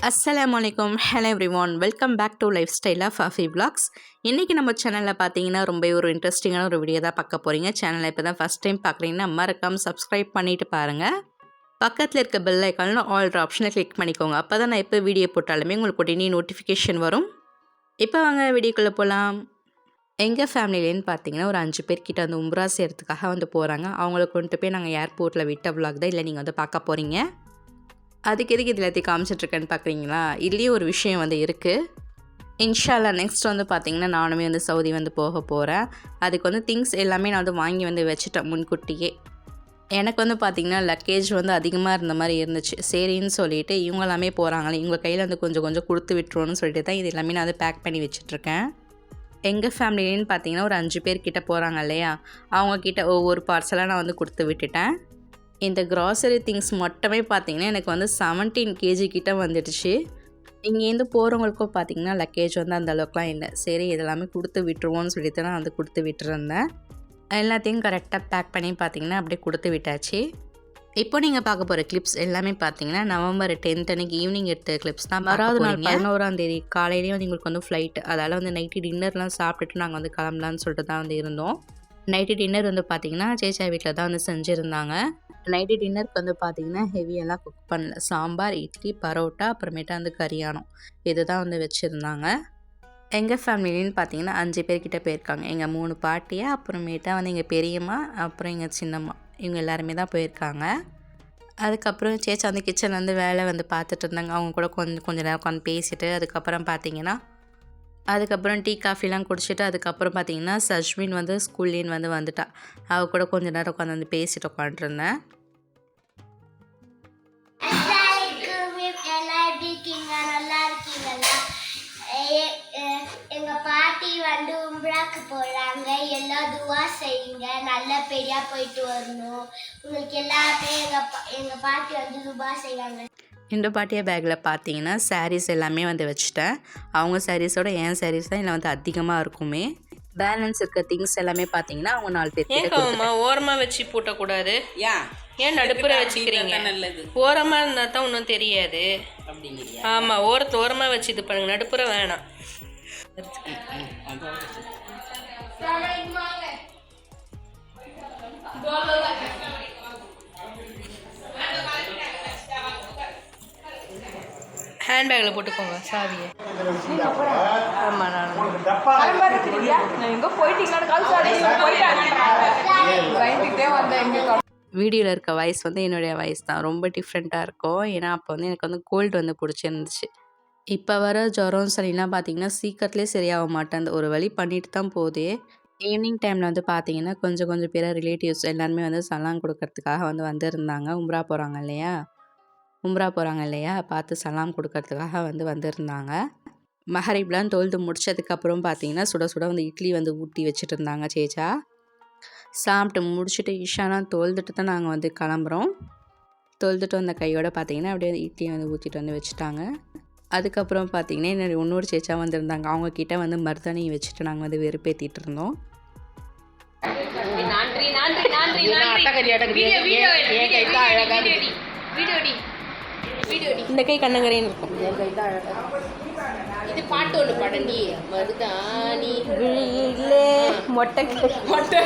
அஸ்ஸலாமலைக்கும். Hello everyone, welcome back to lifestyle of Afi vlogs. இன்றைக்கி நம்ம சேனலில் பார்த்தீங்கன்னா ரொம்ப ஒரு இன்ட்ரெஸ்டிங்கான ஒரு வீடியோ தான் பார்க்க போகிறீங்க. சேனலை இப்போ தான் ஃபஸ்ட் டைம் பார்க்குறீங்கன்னா மறக்காம சப்ஸ்கிரைப் பண்ணிவிட்டு பாருங்கள். பக்கத்தில் இருக்க பெல் ஐக்கானில் ஆல் ஆப்ஷனை கிளிக் பண்ணிக்கோங்க. அப்போ தான் நான் எப்போ வீடியோ போட்டாலுமே உங்களுக்கு உடனே நோட்டிஃபிகேஷன் வரும். இப்போ வாங்க வீடியோக்குள்ளே போகலாம். எங்கள் ஃபேமிலியிலேன்னு பார்த்தீங்கன்னா ஒரு 5 பேர்கிட்ட வந்து உம்ரா செய்கிறதுக்காக வந்து போகிறாங்க. அவங்கள கொண்டு போய் நாங்கள் ஏர்போர்ட்டில் விட்ட விளாக் தான் இல்லை நீங்கள் வந்து பார்க்க போகிறீங்க. அதுக்கு எதுக்கு இது எல்லாத்தையும் காமிச்சிட்ருக்கேன்னு பார்க்குறீங்களா? இதுலேயே ஒரு விஷயம் வந்து இருக்குது. இன்ஷால்லா நெக்ஸ்ட் வந்து பார்த்திங்கன்னா நானுமே வந்து சவுதி வந்து போக போகிறேன். அதுக்கு வந்து திங்ஸ் எல்லாமே நான் வந்து வாங்கி வந்து வச்சுட்டேன் முன்கூட்டியே. எனக்கு வந்து பார்த்திங்கன்னா லக்கேஜ் வந்து அதிகமாக இருந்த மாதிரி இருந்துச்சு. சரின்னு சொல்லிவிட்டு இவங்க எல்லாமே போகிறாங்களே, இவங்க கையில் வந்து கொஞ்சம் கொஞ்சம் கொடுத்து விட்டுருவோன்னு சொல்லிட்டு தான் இது எல்லாமே நான் வந்து பேக் பண்ணி வச்சிட்ருக்கேன். எங்கள் ஃபேமிலின்னு பார்த்திங்கன்னா ஒரு 5 பேர்கிட்ட போகிறாங்க இல்லையா, அவங்கக்கிட்ட ஒவ்வொரு பார்சலாக நான் வந்து கொடுத்து விட்டுட்டேன். இந்த க்ராசரி திங்ஸ் மட்டுமே பார்த்திங்கன்னா எனக்கு வந்து 17 கேஜி கிட்ட வந்துடுச்சு. இங்கேருந்து போகிறவங்களுக்கும் பார்த்திங்கன்னா லக்கேஜ் வந்து அந்த அளவுக்குலாம் இல்லை. சரி இதெல்லாமே கொடுத்து விட்டுருவோன்னு சொல்லிட்டு நான் வந்து கொடுத்து விட்டுருந்தேன். எல்லாத்தையும் கரெக்டாக பேக் பண்ணி பார்த்திங்கன்னா அப்படியே கொடுத்து விட்டாச்சு. இப்போ நீங்கள் பார்க்க போகிற கிளிப்ஸ் எல்லாமே பார்த்திங்கன்னா நவம்பர் 10 அன்னைக்கு ஈவினிங் எடுத்த கிளிப்ஸ் தான். மறாவது நாள் 11ஆம் தேதி காலையிலேயே வந்து எங்களுக்கு வந்து ஃப்ளைட். அதால் வந்து நைட்டு டின்னர்லாம் சாப்பிட்டுட்டு நாங்கள் வந்து கிளம்பலான்னு சொல்லிட்டு தான் வந்து இருந்தோம். நைட்டு டின்னர் வந்து பார்த்திங்கன்னா சேச்சா வீட்டில் தான் வந்து செஞ்சுருந்தாங்க. நைட்டு டின்னருக்கு வந்து பார்த்திங்கன்னா ஹெவியெல்லாம் குக் பண்ணல. சாம்பார், இட்லி, பரோட்டா, அப்புறமேட்டா வந்து கரியானம் இது தான் வந்து வச்சுருந்தாங்க. எங்கள் ஃபேமிலின்னு பார்த்திங்கன்னா 5 பேர்கிட்ட போயிருக்காங்க. எங்கள் 3 பாட்டியை, அப்புறமேட்டா வந்து எங்கள் பெரியம்மா, அப்புறம் எங்கள் சின்னம்மா, இவங்க எல்லாருமே தான் போயிருக்காங்க. அதுக்கப்புறம் சேச்சா வந்து கிச்சன் வந்து வேலை வந்து பார்த்துட்டு இருந்தாங்க. அவங்க கூட கொஞ்சம் நேரம் உட்காந்து பேசிட்டு அதுக்கப்புறம் டீ காஃபிலாம் குடிச்சிட்டு அதுக்கப்புறம் பார்த்திங்கன்னா சஷ்மின் வந்து ஸ்கூல்லேன்னு வந்து வந்துட்டா. அவள் கூட கொஞ்சம் நேரம் உட்காந்து வந்து பேசிட்டு உட்காந்துருந்தேன். எங்கள் பாட்டி வந்து உம்ராக்கு போகிறாங்க. எல்லாம் துவா செய்யுங்க, நல்லபடியாக போயிட்டு வரணும். உங்களுக்கு எல்லாருமே எங்கள் பாட்டி வந்து துவா செய்வாங்க. இந்த பாட்டியா பேக்கில் பார்த்தீங்கன்னா சாரீஸ் எல்லாமே வந்து வச்சுட்டேன். அவங்க சாரீஸோட என் சாரீஸ் தான் இதில் வந்து அதிகமாக இருக்குமே. பேலன்ஸ் இருக்க திங்ஸ் எல்லாமே பார்த்தீங்கன்னா அவங்க 4 பேர் ஓரமாக வச்சு பூட்டக்கூடாது. ஏன் நடுப்புற வச்சுக்கிறீங்க? ஓரமாக இருந்தால் தான் ஒன்றும் தெரியாது. ஆமாம், ஓரமாக வச்சு இது பண்ணுங்க, நடுப்புற வேணாம். ஹேண்ட்பேக்கில் போட்டுக்கோங்க சாவியை. ஆமாம், வீடியோவில் இருக்க வாய்ஸ் வந்து என்னுடைய வாய்ஸ் தான் ரொம்ப டிஃப்ரெண்ட்டாக இருக்கும். ஏன்னா அப்போ வந்து எனக்கு வந்து கோல்டு வந்து பிடிச்சிருந்துச்சு. இப்போ வர ஜுரம் சளிலாம் பார்த்திங்கன்னா சீக்கிரத்துலேயே சரியாக மாட்டேன். ஒரு வழி பண்ணிட்டு தான் போதே. ஈவினிங் டைமில் வந்து பார்த்திங்கன்னா கொஞ்சம் பேர் ரிலேட்டிவ்ஸ் எல்லாருமே வந்து சலாம் கொடுக்கறதுக்காக வந்து வந்திருந்தாங்க. உம்ரா போகிறாங்க இல்லையா, பார்த்து சலாம் கொடுக்கறதுக்காக வந்து வந்திருந்தாங்க. மஹரிப்லாம் தொழுது முடிச்சதுக்கப்புறம் பார்த்திங்கன்னா சுட சுட வந்து இட்லி வந்து ஊட்டி வச்சுட்டு இருந்தாங்க சேச்சா. சாப்பிட்டு முடிச்சுட்டு இஷாலாம் தொழுதுட்டு தான் நாங்கள் வந்து கிளம்புறோம். தொழுதுட்டு வந்த கையோடு பார்த்திங்கன்னா அப்படியே இட்லியை வந்து ஊற்றிட்டு வந்து வச்சுட்டாங்க. அதுக்கப்புறம் பார்த்திங்கன்னா என்னுடைய இன்னொரு சேச்சா வந்திருந்தாங்க. அவங்கக்கிட்ட வந்து மருதாணி வச்சுட்டு நாங்கள் வந்து வெறுப்பேற்றிட்டு இருந்தோம். இந்த கை கண்ணங்கரைன்னு இருக்கும். இது பாட்டு ஒன்று படண்டி மருதாணி மொட்டை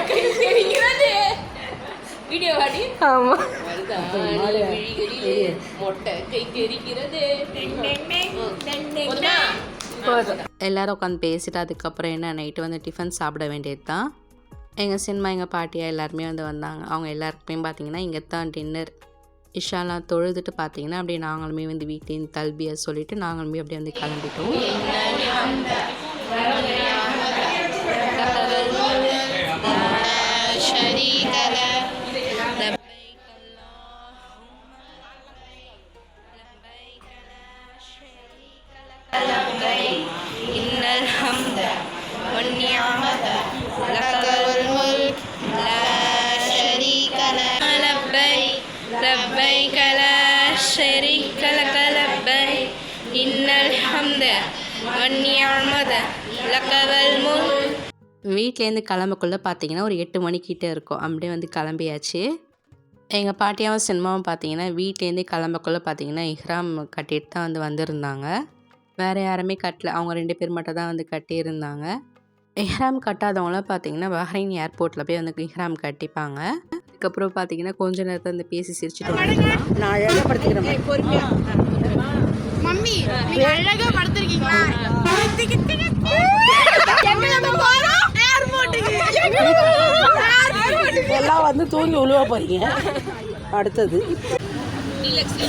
கை தெரிகிறது. வீடியோ வாடி. ஆமாம், மொட்டை கை தெரிகிறது. எல்லோரும் உட்காந்து பேசிட்டு அதுக்கப்புறம் என்ன நைட்டு வந்து டிஃபன் சாப்பிட வேண்டியது தான். எங்கள் சினிமா எங்கள் பாட்டியா எல்லாருமே வந்து வந்தாங்க. அவங்க எல்லாருக்குமே பார்த்திங்கன்னா இங்கே தான் டின்னர். இஷாலாம் தொழுதுட்டு பார்த்திங்கன்னா அப்படியே நாங்களுமே வந்து வீட்லேருந்து தல்பியா சொல்லிவிட்டு நாங்களுமே அப்படியே வந்து கிளம்பிட்டோம். வீட்டிலேருந்து கிளம்பக்குள்ளே பார்த்தீங்கன்னா ஒரு 8 மணிக்கிட்ட இருக்கும். அப்படியே வந்து கிளம்பியாச்சு. எங்கள் பாட்டியாவும் சினிமாவும் பார்த்தீங்கன்னா வீட்லேருந்தே கிளம்பக்குள்ள பார்த்தீங்கன்னா இஹ்ராம் கட்டிட்டு தான் வந்து வந்திருந்தாங்க. வேறு யாருமே கட்டல. அவங்க 2 பேர் மட்டும் தான் வந்து கட்டியிருந்தாங்க. இஹ்ராம் கட்டாதவங்களாம் பார்த்தீங்கன்னா பஹ்ரைன் ஏர்போர்ட்டில் போய் வந்து இஹ்ராம் கட்டிப்பாங்க. அதுக்கப்புறம் பார்த்தீங்கன்னா கொஞ்ச நேரத்தை வந்து பேசி சிரிச்சுட்டு வந்துடலாம். நான் அழகாக படுத்துக்கிறேன். மம்மி நீங்க அழகா படுத்துருக்கீங்களா? எல்லாம் வந்து தூங்கி உழுவ போறீங்க. அடுத்தது டீலக்ஸ்ல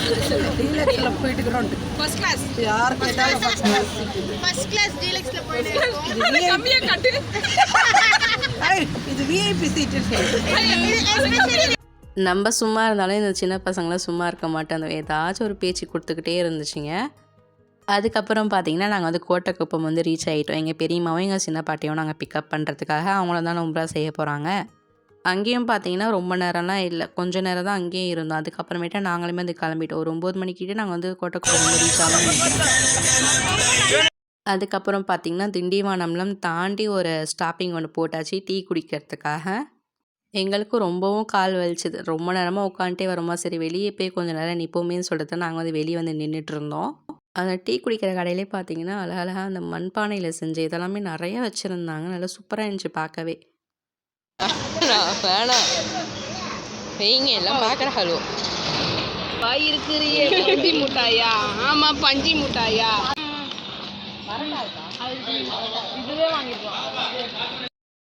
போயிட்டுக்கிறோம். ஃபர்ஸ்ட் கிளாஸ் யார் கேட்டாலும் ஃபர்ஸ்ட் கிளாஸ் டீலக்ஸ்ல போயிட்டு இது விஐபி சீட். நம்ம சும்மா இருந்தாலும் இந்த சின்ன பசங்களாம் சும்மா இருக்க மாட்டோம். அந்த ஏதாச்சும் ஒரு பேச்சு கொடுத்துக்கிட்டே இருந்துச்சுங்க. அதுக்கப்புறம் பார்த்தீங்கன்னா நாங்கள் வந்து கோட்டைக்குப்பம் வந்து ரீச் ஆகிட்டோம். எங்கள் பெரியம்மாவும் எங்கள் சின்ன பாட்டியும் நாங்கள் பிக்கப் பண்ணுறதுக்காக அவங்கள தான் உம்ரா செய்ய போகிறாங்க. அங்கேயும் பார்த்தீங்கன்னா ரொம்ப நேரம்லாம் இல்லை, கொஞ்சம் நேரம் தான் அங்கேயே இருந்தோம். அதுக்கப்புறமேட்டு நாங்களுமே வந்து கிளம்பிட்டோம். ஒரு 9 மணிக்கிட்டே நாங்கள் வந்து கோட்டைக்குப்பம் வந்து ரீச் ஆகணும். அதுக்கப்புறம் பார்த்தீங்கன்னா திண்டிவனம்லாம் தாண்டி ஒரு ஸ்டாப்பிங் ஒன்று போட்டாச்சு டீ குடிக்கிறதுக்காக. எங்களுக்கும் ரொம்பவும் கால் வலிச்சுது. ரொம்ப நேரமாக உட்காந்துட்டே வரோமா, சரி வெளியே போய் கொஞ்சம் நேரம் நிற்போமேன்னு சொல்லிட்டு நாங்கள் வந்து வெளியே வந்து நின்றுட்டு இருந்தோம். அந்த டீ குடிக்கிற கடையிலே பார்த்தீங்கன்னா அழகழகாக அந்த மண்பானையில் செஞ்ச இதெல்லாமே நிறைய வச்சுருந்தாங்க. நல்லா சூப்பராக இருந்துச்சு பார்க்கவே. வேணாம் வைங்க, எல்லாம் பார்க்குற ஹலோ இருக்கிறியே பஞ்சி முட்டாயா? ஆமா பஞ்சி முட்டாயா? இதுவே வாங்கிருக்கோம்.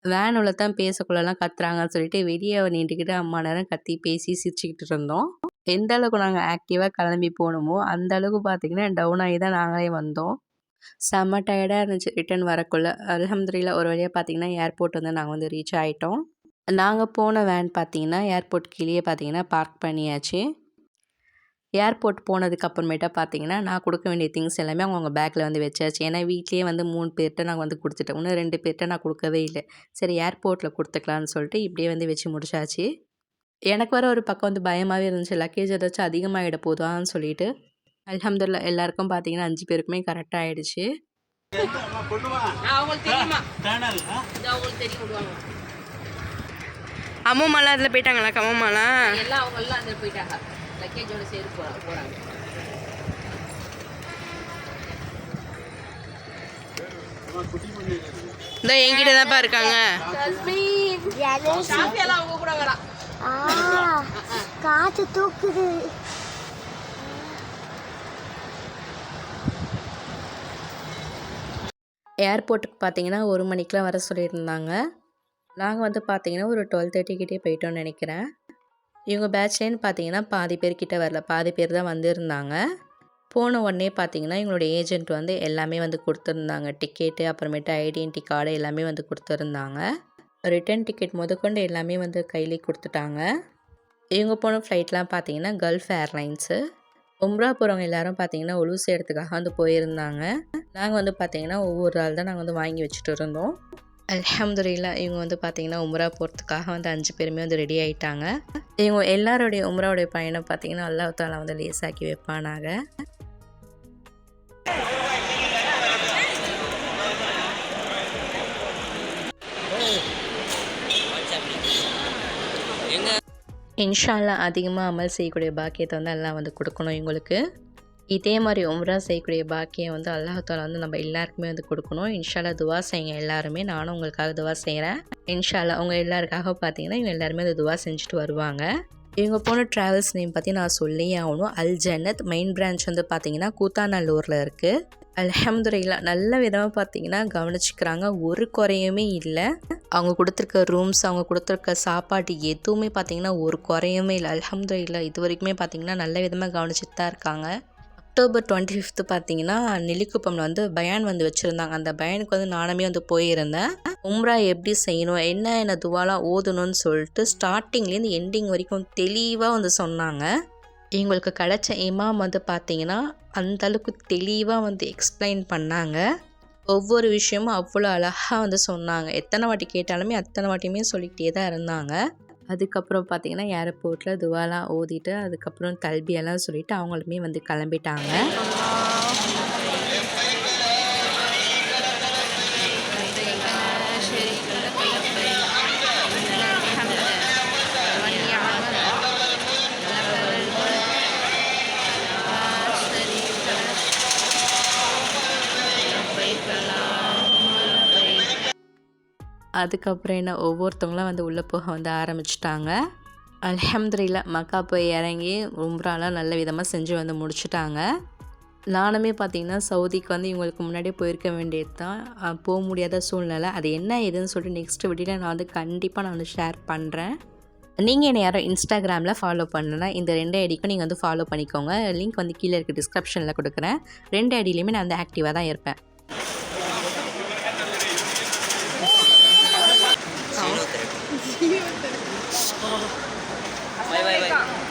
வேனுள்ள தான் பேசக்குள்ளலாம் கத்துறாங்கன்னு சொல்லிட்டு வெளியே நின்றுக்கிட்டு அம்மா நேரம் கத்தி பேசி சிரிச்சுக்கிட்டு இருந்தோம். எந்த அளவுக்கு நாங்கள் ஆக்டிவாக கிளம்பி போகணுமோ அந்த அளவுக்கு பார்த்தீங்கன்னா டவுன் ஆகி தான் நாங்களே வந்தோம். செம்ம டயர்டாக இருந்துச்சு ரிட்டன் வரக்குள்ள. அல்ஹம்துலில்லாஹ் ஒரு வழியாக பார்த்தீங்கன்னா ஏர்போர்ட் வந்து நாங்கள் வந்து ரீச் ஆகிட்டோம். நாங்கள் போன வேன் பார்த்தீங்கன்னா ஏர்போர்ட் கீழே பார்த்தீங்கன்னா பார்க் பண்ணியாச்சு. ஏர்போர்ட் போனதுக்கு அப்புறமேட்டா பார்த்தீங்கன்னா நான் கொடுக்க வேண்டிய திங்ஸ் எல்லாமே அவங்கவுங்க பேக்கில் வந்து வச்சாச்சு. ஏன்னா வீட்லேயே வந்து 3 பேர்கிட்ட நான் வந்து கொடுத்துட்டேன். இன்னும் 2 பேர்கிட்ட நான் கொடுக்கவே இல்லை. சரி ஏர்போர்ட்டில் கொடுத்துக்கலான்னு சொல்லிட்டு இப்படியே வந்து வச்சு முடிச்சாச்சு. எனக்கு வர ஒரு பக்கம் வந்து பயமாகவே இருந்துச்சு, லக்கேஜ் ஏதாச்சும் அதிகமாகிட போதான்னு சொல்லிட்டு. அல்ஹம்துலில்லாஹ் எல்லாருக்கும் பார்த்தீங்கன்னா 5 பேருக்குமே கரெக்டாக ஆகிடுச்சு. அம்மாலாம் அதில் போயிட்டாங்களா? கம்மாலாம் எல்லாம் அவங்கெல்லாம் அதில் போயிட்டாங்க, லக்கேஜோட சேர்த்து போகிறாங்க. இந்த என்கிட்ட தான்ப்பா இருக்காங்க. காத்து தூக்குது. ஏர்போர்ட்டுக்கு பார்த்தீங்கன்னா 1 மணிக்கெலாம் வர சொல்லியிருந்தாங்க. நாங்கள் வந்து பார்த்தீங்கன்னா ஒரு 12:30 கிட்டே போயிட்டோம்னு நினைக்கிறேன். இவங்க பேட்ச்லேன்னு பார்த்தீங்கன்னா பாதி பேர்கிட்ட வரல, பாதி பேர் தான் வந்திருந்தாங்க. போன உடனே பார்த்தீங்கன்னா எங்களோட ஏஜென்ட் வந்து எல்லாமே வந்து கொடுத்துருந்தாங்க. டிக்கெட்டு, அப்புறமேட்டு ஐடென்டி கார்டு எல்லாமே வந்து கொடுத்துருந்தாங்க. ரிட்டன் டிக்கெட் முதற்கொண்டு எல்லாமே வந்து கையிலே கொடுத்துட்டாங்க. இவங்க போன ஃப்ளைட்லாம் பார்த்தீங்கன்னா கல்ஃப் ஏர்லைன்ஸு. உம்ரா போகிறவங்க எல்லாரும் பார்த்தீங்கன்னா உழு செய்கிறதுக்காக வந்து போயிருந்தாங்க. நாங்கள் வந்து பார்த்தீங்கன்னா ஒவ்வொரு ஆள் தான் நாங்கள் வந்து வாங்கி வச்சுட்டு இருந்தோம். அல்ஹம்துலில்லாஹ் இவங்க வந்து பார்த்தீங்கன்னா உம்ரா போகிறதுக்காக வந்து 5 பேருமே வந்து ரெடி ஆகிட்டாங்க. இவங்க எல்லாருடைய உம்ராவுடைய பயணம் பார்த்தீங்கன்னா அல்லாஹ் தஆலா வந்து லேசாக்கி வைப்பானாக. இன்ஷா அல்லாஹ் அதிகமாக அமல் செய்யக்கூடிய பாக்கியத்தை வந்து அல்லாஹ் வந்து கொடுக்கணும் இவங்களுக்கு. இதே மாதிரி உம்ரா செய்யக்கூடிய பாக்கியம் வந்து அல்லாஹ் தஆலா வந்து நம்ம எல்லாருக்குமே வந்து கொடுக்கணும். இன்ஷா அல்லாஹ் துவா செய்யுங்க எல்லாருமே. நானும் உங்களுக்காக துவா செய்கிறேன். இன்ஷா அல்லாஹ் உங்கள் எல்லாருக்காக பார்த்தீங்கன்னா இவங்க எல்லாருமே அந்த துவா செஞ்சுட்டு வருவாங்க. இவங்க போன ட்ராவல்ஸ் நேம் பற்றி நான் சொல்லியே ஆகணும். அல் ஜன்னத். மெயின் பிரான்ச் வந்து பார்த்தீங்கன்னா கூத்தாநல்லூரில் இருக்குது. அல்ஹம்துலில்லாஹ் நல்ல விதமாக பார்த்தீங்கன்னா கவனிச்சுக்கிறாங்க, ஒரு குறையுமே இல்லை. அவங்க கொடுத்துருக்க ரூம்ஸ், அவங்க கொடுத்துருக்க சாப்பாடு எதுவுமே பார்த்தீங்கன்னா ஒரு குறையுமே இல்லை. அல்ஹம்துலில்லாஹ் இது வரைக்குமே பார்த்தீங்கன்னா நல்ல விதமாக கவனிச்சுட்டு தான் இருக்காங்க. அக்டோபர் 25 பார்த்தீங்கன்னா நெல்லிக்குப்பமில் வந்து பயான் வந்து வச்சுருந்தாங்க. அந்த பயானுக்கு வந்து நானுமே வந்து போயிருந்தேன். உம்ரா எப்படி செய்யணும், என்ன துவாலாம் ஓதணும்னு சொல்லிட்டு ஸ்டார்டிங்லேருந்து எண்டிங் வரைக்கும் தெளிவாக வந்து சொன்னாங்க. எங்களுக்கு கிடைச்ச இமாம் வந்து பார்த்தீங்கன்னா அந்தளவுக்கு தெளிவாக வந்து எக்ஸ்பிளைன் பண்ணாங்க. ஒவ்வொரு விஷயமும் அவ்வளோ அழகாக வந்து சொன்னாங்க. எத்தனை வாட்டி கேட்டாலுமே அத்தனை வாட்டியுமே சொல்லிக்கிட்டே தான் இருந்தாங்க. அதுக்கப்புறம் பார்த்தீங்கன்னா ஏர்போர்ட்டில் துவாலாம் ஓதிட்டு அதுக்கப்புறம் தல்பியெல்லாம் சொல்லிவிட்டு அவங்களுமே வந்து கிளம்பிட்டாங்க. அதுக்கப்புறம் என்ன ஒவ்வொருத்தவங்களும் வந்து உள்ளே போக வந்து ஆரம்பிச்சிட்டாங்க. அல்ஹம்துலில்லாஹ் மக்கா போய் இறங்கி உம்ராலாம் நல்ல விதமாக செஞ்சு வந்து முடிச்சுட்டாங்க. நானுமே பார்த்திங்கன்னா சவுதிக்கு வந்து இவங்களுக்கு முன்னாடியே போயிருக்க வேண்டியது தான். போக முடியாத சூழ்நிலை. அது என்ன ஏதுன்னு சொல்லிட்டு நெக்ஸ்ட் வீடியோவில் நான் வந்து கண்டிப்பாக நான் வந்து ஷேர் பண்ணுறேன். நீங்கள் என்ன யாரும் இன்ஸ்டாகிராமில் ஃபாலோ பண்ணனா இந்த 2 ஐடிக்கும் நீங்கள் வந்து ஃபாலோ பண்ணிக்கோங்க. லிங்க் வந்து கீழே இருக்க டிஸ்கிரிப்ஷனில் கொடுக்குறேன். 2 ஐடியிலையுமே நான் வந்து ஆக்டிவாக தான் இருப்பேன்.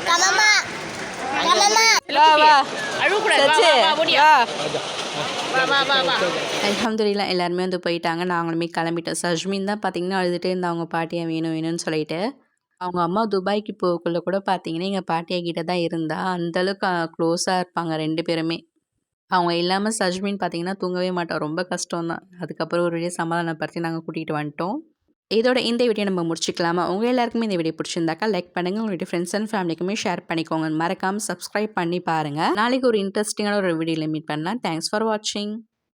கமமா கமமா அல்ஹம்துலில்லாஹ் எல்லாருமே வந்து போயிட்டாங்க. நாங்களுமே கிளம்பிட்டோம். சஜ்மின் தான் பார்த்திங்கன்னா அழுதுகிட்டே இருந்தா அவங்க பாட்டியை வேணும் வேணும்னு சொல்லிட்டு. அவங்க அம்மா துபாய்க்கு போகக்குள்ள கூட பார்த்திங்கன்னா எங்கள் பாட்டியா கிட்ட தான் இருந்தா. அந்தளவுக்கு க்ளோஸாக இருப்பாங்க 2 பேருமே. அவங்க இல்லாமல் சஜ்மின் பார்த்திங்கன்னா தூங்கவே மாட்டோம். ரொம்ப கஷ்டம் தான். அதுக்கப்புறம் ஒரு வழியாக சமாதானப்படுத்தி நாங்கள் கூட்டிகிட்டு வந்துட்டோம். இதோட இந்த வீடியோ நம்ம முடிச்சுக்கலாமா? உங்கள் எல்லாருக்குமே இந்த வீடியோ பிடிச்சிருந்தாக்கா லைக் பண்ணுங்கள். உங்களுடைய ஃப்ரெண்ட்ஸ் அண்ட் ஃபேமிலிக்குமே ஷேர் பண்ணிக்கோங்க. மறக்காமல் சப்ஸ்கிரைப் பண்ணி பாருங்கள். நாளைக்கு ஒரு இன்ட்ரெஸ்டிங்கான ஒரு வீடியோவில் மீட் பண்ணலாம். தேங்க்ஸ் ஃபார் வாட்சிங்.